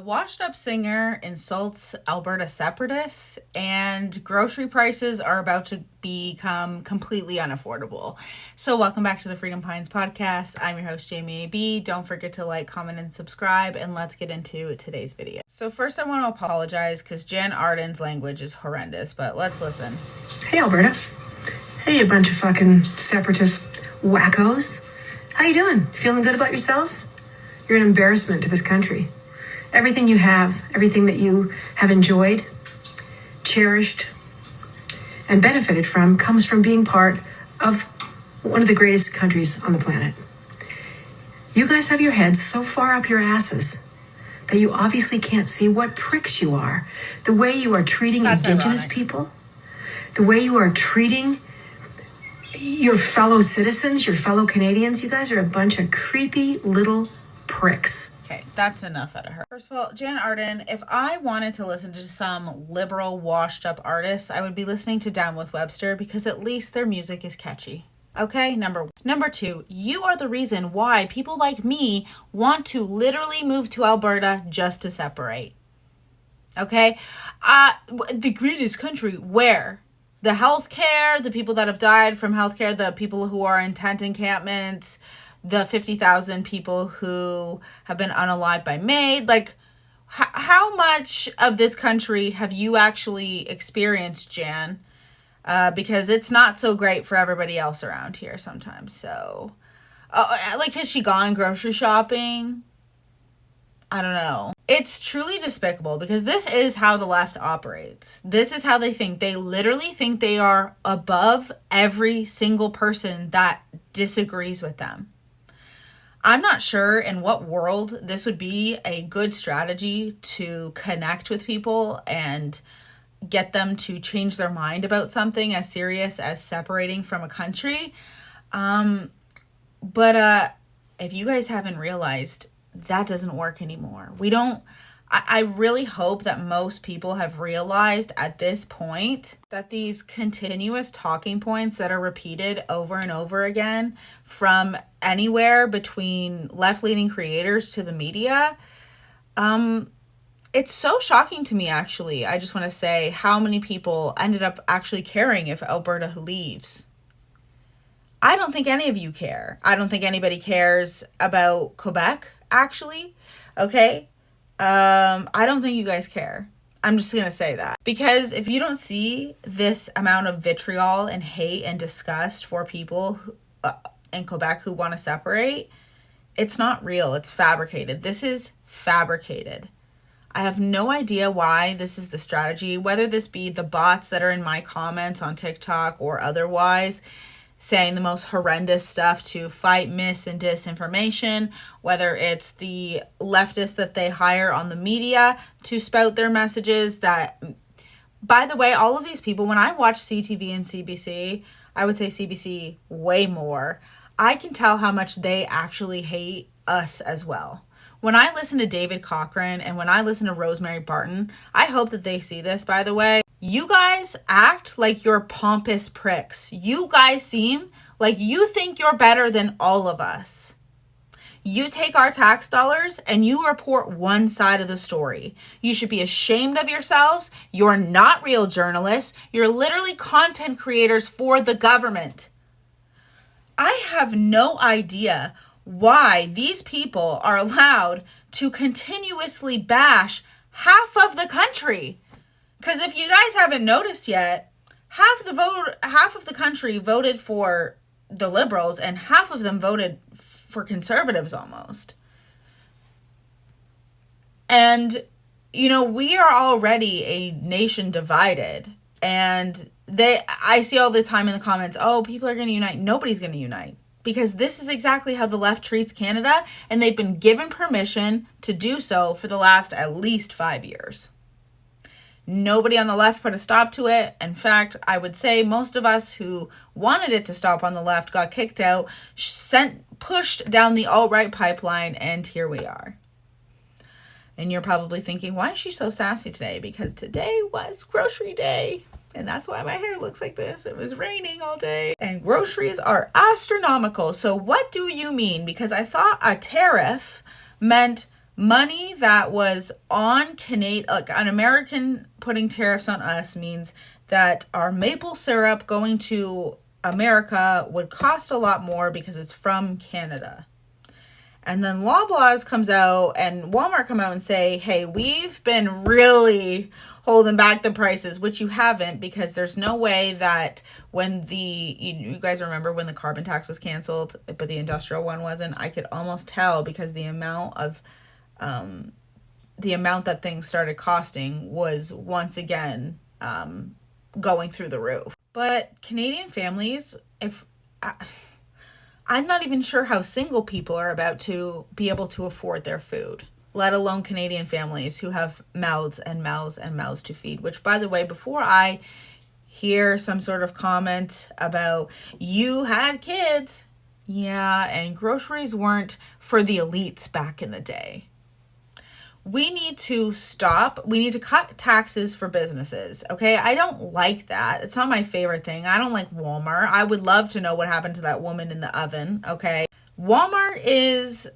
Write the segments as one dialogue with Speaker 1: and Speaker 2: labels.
Speaker 1: Washed up singer insults Alberta separatists, and grocery prices are about to become completely unaffordable. So welcome back to the Freedom Pines podcast. I'm your host, Jamie A.B. Don't forget to like, comment, and subscribe, and let's get into today's video. So first I want to apologize because Jan Arden's language is horrendous, but let's listen.
Speaker 2: Hey, Alberta. Hey, a bunch of fucking separatist wackos. How you doing? Feeling good about yourselves? You're an embarrassment to this country. Everything you have, everything that you have enjoyed, cherished, and benefited from comes from being part of one of the greatest countries on the planet. You guys have your heads so far up your asses that you obviously can't see what pricks you are. The way you are treating Indigenous people, the way you are treating your fellow citizens, your fellow Canadians, you guys are a bunch of creepy little pricks.
Speaker 1: Okay, that's enough out of her. First of all, Jan Arden, if I wanted to listen to some liberal, washed-up artists, I would be listening to Down with Webster because at least their music is catchy. Okay, number two, you are the reason why people like me want to literally move to Alberta just to separate. Okay? The greatest country, where? The healthcare, the people that have died from healthcare, the people who are in tent encampments, the 50,000 people who have been unalived by MAID. Like, how much of this country have you actually experienced, Jan? Because it's not so great for everybody else around here sometimes. So, like, has she gone grocery shopping? I don't know. It's truly despicable because this is how the left operates. This is how they think. They literally think they are above every single person that disagrees with them. I'm not sure in what world this would be a good strategy to connect with people and get them to change their mind about something as serious as separating from a country. But if you guys haven't realized, that doesn't work anymore. I really hope that most people have realized at this point that these continuous talking points that are repeated over and over again from anywhere between left-leaning creators to the media, it's so shocking to me, actually. I just want to say how many people ended up actually caring if Alberta leaves. I don't think any of you care. I don't think anybody cares about Quebec, actually. Okay? I don't think you guys care. I'm just going to say that. Because if you don't see this amount of vitriol and hate and disgust for people in Quebec who want to separate, it's not real. It's fabricated. This is fabricated. I have no idea why this is the strategy, whether this be the bots that are in my comments on TikTok or otherwise, saying the most horrendous stuff to fight mis and disinformation, whether it's the leftists that they hire on the media to spout their messages that, by the way, all of these people, when I watch CTV and CBC, I would say CBC way more, I can tell how much they actually hate us as well. When I listen to David Cochrane and when I listen to Rosemary Barton, I hope that they see this, by the way. You guys act like you're pompous pricks. You guys seem like you think you're better than all of us. You take our tax dollars and you report one side of the story. You should be ashamed of yourselves. You're not real journalists. You're literally content creators for the government. I have no idea why these people are allowed to continuously bash half of the country. Because if you guys haven't noticed yet, half of the country voted for the Liberals and half of them voted for Conservatives almost. And, you know, we are already a nation divided. And I see all the time in the comments, oh, people are going to unite. Nobody's going to unite. Because this is exactly how the left treats Canada. And they've been given permission to do so for the last at least 5 years. Nobody on the left put a stop to it. In fact, I would say most of us who wanted it to stop on the left got kicked out, pushed down the alt-right pipeline, and here we are. And you're probably thinking, why is she so sassy today? Because today was grocery day. And that's why my hair looks like this. It was raining all day. And groceries are astronomical. So what do you mean? Because I thought a tariff meant money that was on like an American putting tariffs on us means that our maple syrup going to America would cost a lot more because it's from Canada. And then Loblaws comes out and Walmart come out and say, hey, we've been really holding back the prices, which you haven't, because there's no way that when you guys remember when the carbon tax was canceled, but the industrial one wasn't, I could almost tell because the amount that things started costing was once again going through the roof. But Canadian families, I'm not even sure how single people are about to be able to afford their food, let alone Canadian families who have mouths and mouths and mouths to feed. Which, by the way, before I hear some sort of comment about you had kids, yeah, and groceries weren't for the elites back in the day. We need to stop. We need to cut taxes for businesses, okay? I don't like that. It's not my favorite thing. I don't like Walmart. I would love to know what happened to that woman in the oven, okay? Walmart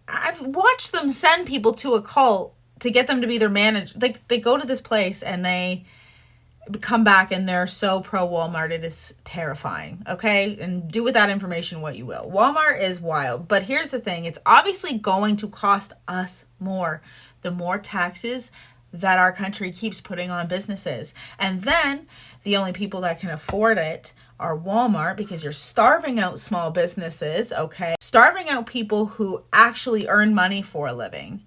Speaker 1: I've watched them send people to a cult to get them to be their manager. Like, they go to this place and they come back and they're so pro-Walmart. It is terrifying, okay? And do with that information what you will. Walmart is wild. But here's the thing. It's obviously going to cost us more the more taxes that our country keeps putting on businesses. And then the only people that can afford it are Walmart, because you're starving out small businesses, okay? Starving out people who actually earn money for a living.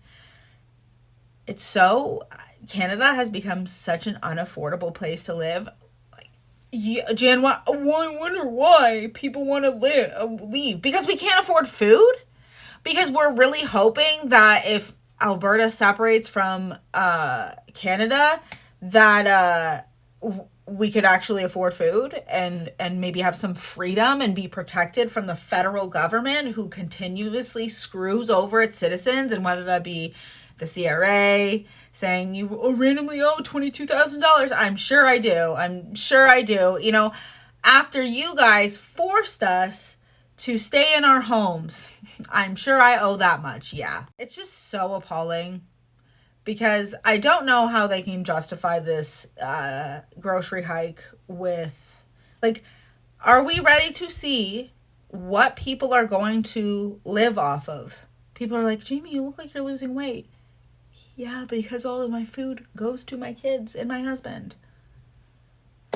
Speaker 1: Canada has become such an unaffordable place to live. Yeah, Jan, I wonder why people want to leave. Because we can't afford food? Because we're really hoping that if Alberta separates from Canada, that we could actually afford food and maybe have some freedom and be protected from the federal government who continuously screws over its citizens, and whether that be the CRA saying you randomly owe $22,000. I'm sure I do. You know, after you guys forced us to stay in our homes, I'm sure I owe that much. Yeah. It's just so appalling because I don't know how they can justify this grocery hike with, like, are we ready to see what people are going to live off of? People are like, Jamie, you look like you're losing weight. Yeah, because all of my food goes to my kids and my husband.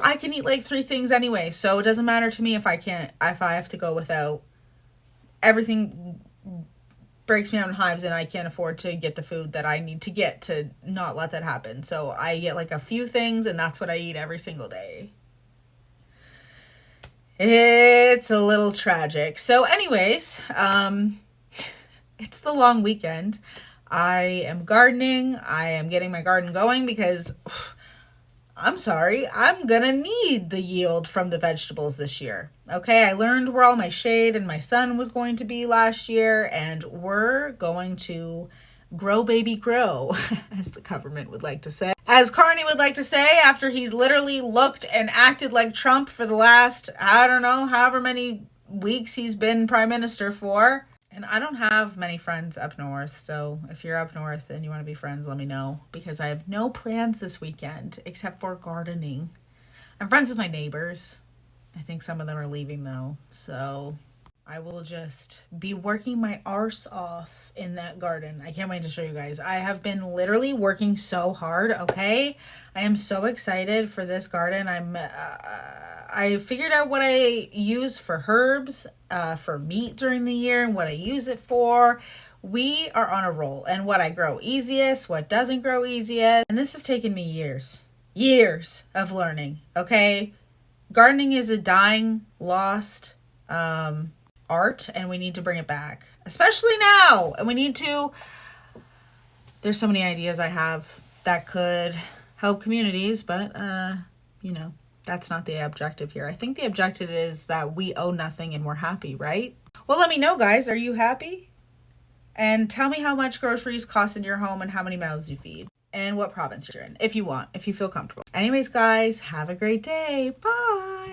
Speaker 1: I can eat like 3 things anyway, so it doesn't matter to me if I have to go without. Everything breaks me out in hives and I can't afford to get the food that I need to get to not let that happen. So I get like a few things and that's what I eat every single day. It's a little tragic. So anyways, it's the long weekend. I am gardening. I am getting my garden going because I'm sorry, I'm gonna need the yield from the vegetables this year. Okay, I learned where all my shade and my sun was going to be last year, and we're going to grow, baby, grow, as the government would like to say. As Carney would like to say, after he's literally looked and acted like Trump for the last, I don't know, however many weeks he's been prime minister for. And I don't have many friends up north, so if you're up north and you want to be friends, let me know, because I have no plans this weekend except for gardening. I'm friends with my neighbors. I think some of them are leaving though, so I will just be working my arse off in that garden. I can't wait to show you guys. I have been literally working so hard, okay? I am so excited for this garden. I figured out what I use for herbs, for meat during the year, and what I use it for. We are on a roll, and what I grow easiest, what doesn't grow easiest. And this has taken me years of learning, okay? Gardening is a dying, lost art, and we need to bring it back, especially now. And there's so many ideas I have that could help communities, but, that's not the objective here. I think the objective is that we owe nothing and we're happy, right? Well, let me know, guys. Are you happy? And tell me how much groceries cost in your home and how many mouths you feed. and what province you're in, if you want, if you feel comfortable. Anyways, guys, have a great day. Bye.